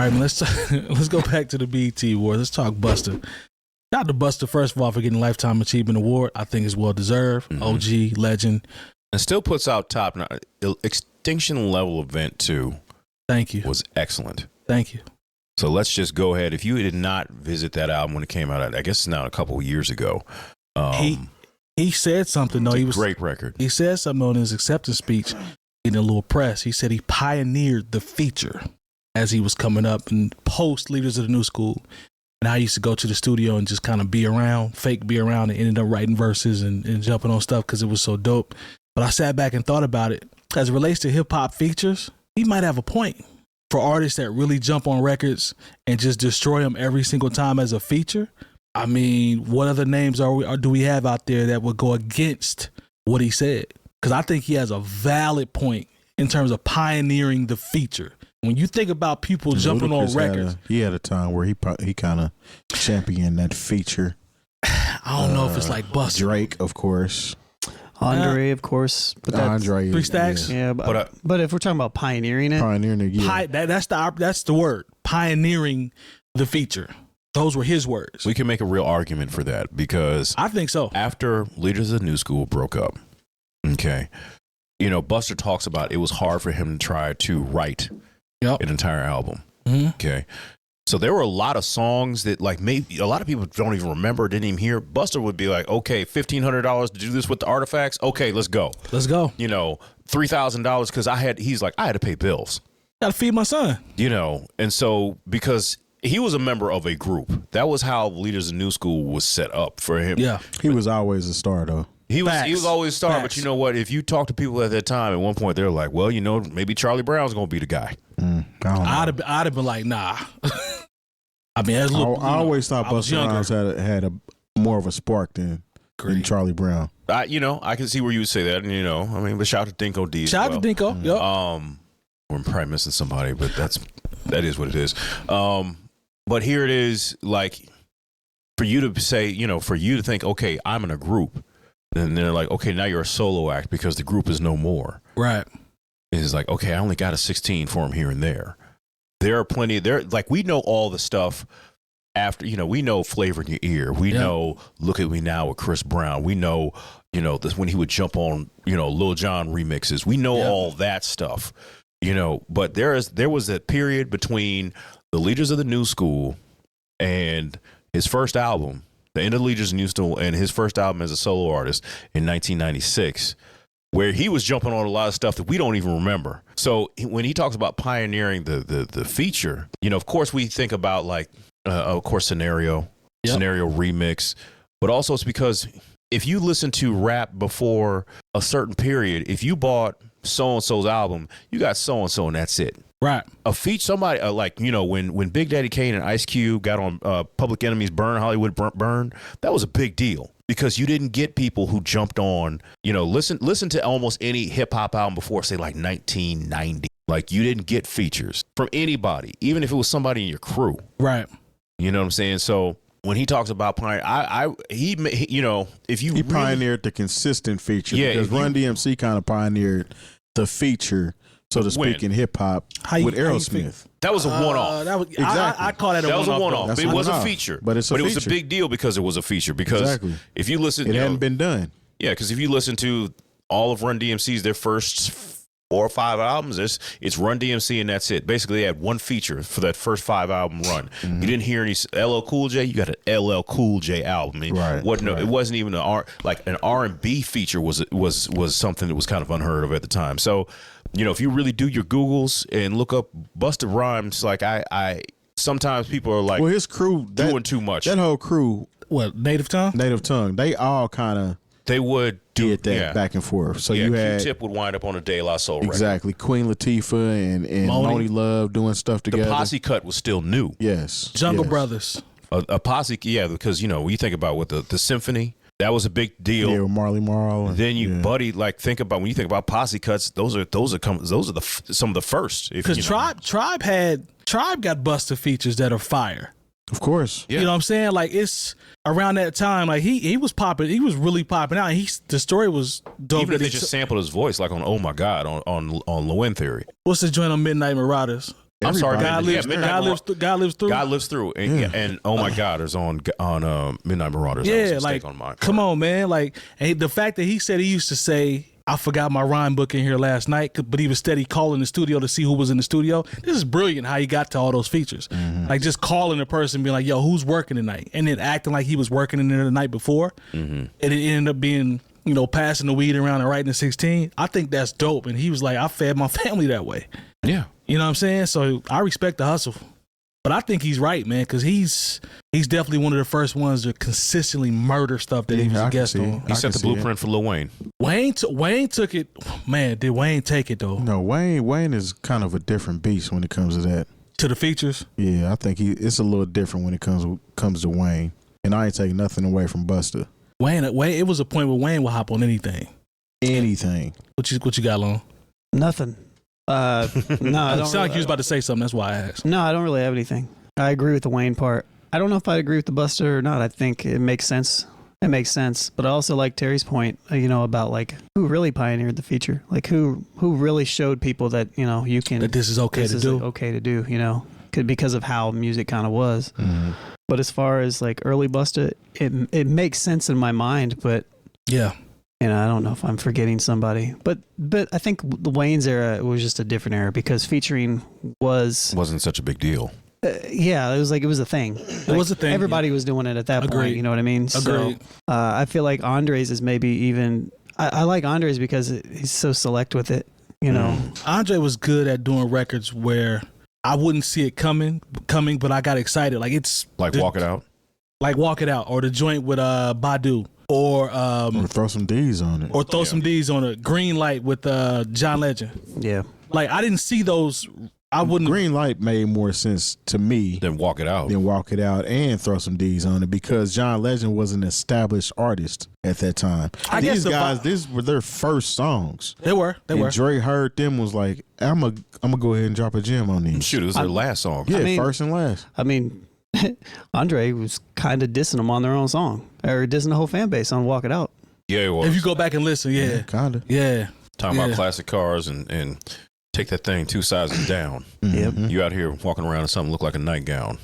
All right, man, let's go back to the BET Awards. Let's talk Busta. Shout out to Busta, first of all, for getting a Lifetime Achievement Award. I think it's well deserved. OG, legend. And still puts out top Extinction Level event 2. Thank you. Was excellent. Thank you. So let's just go ahead. If you did not visit that album when it came out, I guess it's now a couple of years ago. He said something though. He was a great record. He said something on his acceptance speech in a little press. He said he pioneered the feature as he was coming up and post Leaders of the New School. And I used to go to the studio and just kind of be around, and ended up writing verses and jumping on stuff because it was so dope. But I sat back and thought about it. As it relates to hip hop features, he might have a point. For artists that really jump on records and just destroy them every single time as a feature, I mean, what other names do we have out there that would go against what he said? Because I think he has a valid point in terms of pioneering the feature. When you think about people jumping on records, he had a time where he kind of championed that feature. I don't know if it's like Busta. Drake, of course. Andre, of course, but that's Andre, 3 Stacks. Yeah, but if we're talking about pioneering it, that's the word. Pioneering the feature. Those were his words. We can make a real argument for that because I think so. After Leaders of the New School broke up, okay, Busta talks about it was hard for him to try to write an entire album. Okay. So there were a lot of songs that like maybe a lot of people don't even remember, didn't even hear. Busta would be like, okay, $1,500 to do this with the artifacts. Okay, let's go. Let's go. $3,000 because I had to pay bills. Gotta feed my son. And so because he was a member of a group, that was how Leaders of New School was set up for him. Yeah. He was always a star though. He was always a star, Facts. but you know what? If you talk to people at that time, at one point they're like, well, maybe Charlie Brown's gonna be the guy. I'd have been like, nah. I mean, I always thought Busta Rhymes had a more of a spark than Charlie Brown. I can see where you would say that, and but shout out to Dinko D. Shout out to Dinko. Yep. We're probably missing somebody, but that is what it is. But here it is, like for you to say, for you to think, okay, I'm in a group, and they're like, okay, now you're a solo act because the group is no more. Right. It's like, okay, I only got a 16 for him here and there. There are plenty like we know all the stuff after, we know Flavor in Your Ear. We know Look at Me Now with Chris Brown. We know, this when he would jump on, Lil Jon remixes. We know all that stuff, but there was a period between the Leaders of the New School and his first album, the end of Leaders of the New School, and his first album as a solo artist in 1996. Where he was jumping on a lot of stuff that we don't even remember. So when he talks about pioneering the feature, of course we think about like, of course, Scenario remix, but also it's because if you listen to rap before a certain period, if you bought so-and-so's album, you got so-and-so and that's it. Right. A feature, somebody when Big Daddy Kane and Ice Cube got on Public Enemy's Burn, Hollywood Burn, that was a big deal. Because you didn't get people who jumped on, listen to almost any hip hop album before, say like 1990. Like you didn't get features from anybody, even if it was somebody in your crew. Right. You know what I'm saying? So when he talks about pioneer, he pioneered the consistent feature. Yeah, because Run DMC kind of pioneered the feature, so to speak, in hip hop with Aerosmith. That was a one-off. Exactly. I call that a one-off. That was a one-off. It was a feature. But it was a big deal because it was a feature. Because if you listen... It hadn't been done. Yeah, because if you listen to all of Run DMC's, their first 4 or 5 albums, it's Run DMC and that's it. Basically, they had one feature for that first 5 album run. You didn't hear any LL Cool J, you got an LL Cool J album. It wasn't even an R&B feature was something that was kind of unheard of at the time. So... if you really do your Googles and look up Busta Rhymes, like I sometimes people are like, well, his crew doing too much. That whole crew, Native Tongue, they all kind of did that back and forth. So you had Q-Tip would wind up on a De La Soul record. Queen Latifah and Moni Love doing stuff together. The Posse cut was still new. Yes, Jungle Brothers, a Posse, because when you think about what the symphony. That was a big deal. Yeah, with Marley Marl. Then Buddy, like when you think about posse cuts, those are some of the first. Because Tribe got Busta features that are fire. Of course. Yeah. You know what I'm saying? Like it's around that time, like he was popping, he was really popping out. The story was dope. Even if they just sampled his voice, like on Oh My God, on Low End Theory. What's the joint on Midnight Marauders? I'm sorry, God lives through. God lives through, and oh my God, is on Midnight Marauders. Yeah, like on my come on, man. Like, and the fact that he said he used to say, I forgot my rhyme book in here last night, but he was steady calling the studio to see who was in the studio. This is brilliant how he got to all those features. Like just calling a person, being like, yo, who's working tonight? And then acting like he was working in there the night before. And it ended up being, you know, passing the weed around and writing the 16. I think that's dope. And he was like, I fed my family that way. Yeah. You know what I'm saying? So I respect the hustle. But I think he's right, man, because he's definitely one of the first ones to consistently murder stuff that he was a guest on. He set the blueprint for Lil Wayne. Wayne took it. Man, did Wayne take it, though? No, Wayne is kind of a different beast when it comes to that. To the features? Yeah, I think it's a little different when it comes to Wayne. And I ain't taking nothing away from Busta. Wayne, it was a point where Wayne would hop on anything. Anything. What you got, Long? Nothing. No, I don't. It sounded like you was about to say something. That's why I asked. No, I don't really have anything. I agree with the Wayne part. I don't know if I agree with the Busta or not. I think it makes sense. It makes sense. But I also like Terry's point, you know, about like who really pioneered the feature, like who really showed people that, you know, you can, that this is okay to do. Okay to do, you know, because of how music kind of was. But as far as like early Busta, it makes sense in my mind. But yeah. And I don't know if I'm forgetting somebody, but I think the Wayne's era was just a different era because featuring wasn't such a big deal. Yeah, it was a thing. It was a thing. Everybody was doing it at that point. You know what I mean? Agreed. So I feel like Andres is maybe even. I like Andres because he's so select with it. You know, Andre was good at doing records where I wouldn't see it coming, but I got excited. Like it's like Walk It Out, or the joint with Badu. Or throw some D's on it. Or throw some D's on it. Green Light with John Legend. Yeah. Like, I didn't see those. I wouldn't. Green Light made more sense to me than Walk It Out. And throw some D's on it because John Legend was an established artist at that time. These guys, these were their first songs. They were. And Dre heard them, was like, I'm gonna go ahead and drop a gem on these. Shoot, it was their last song. Yeah, first and last. I mean, Andre was kind of dissing them on their own song, or dissing the whole fan base on Walk It Out. Yeah, it was. If you go back and listen, yeah kind of. Yeah. Talking about classic cars and take that thing 2 sizes down. Yep. You out here walking around in something look like a nightgown.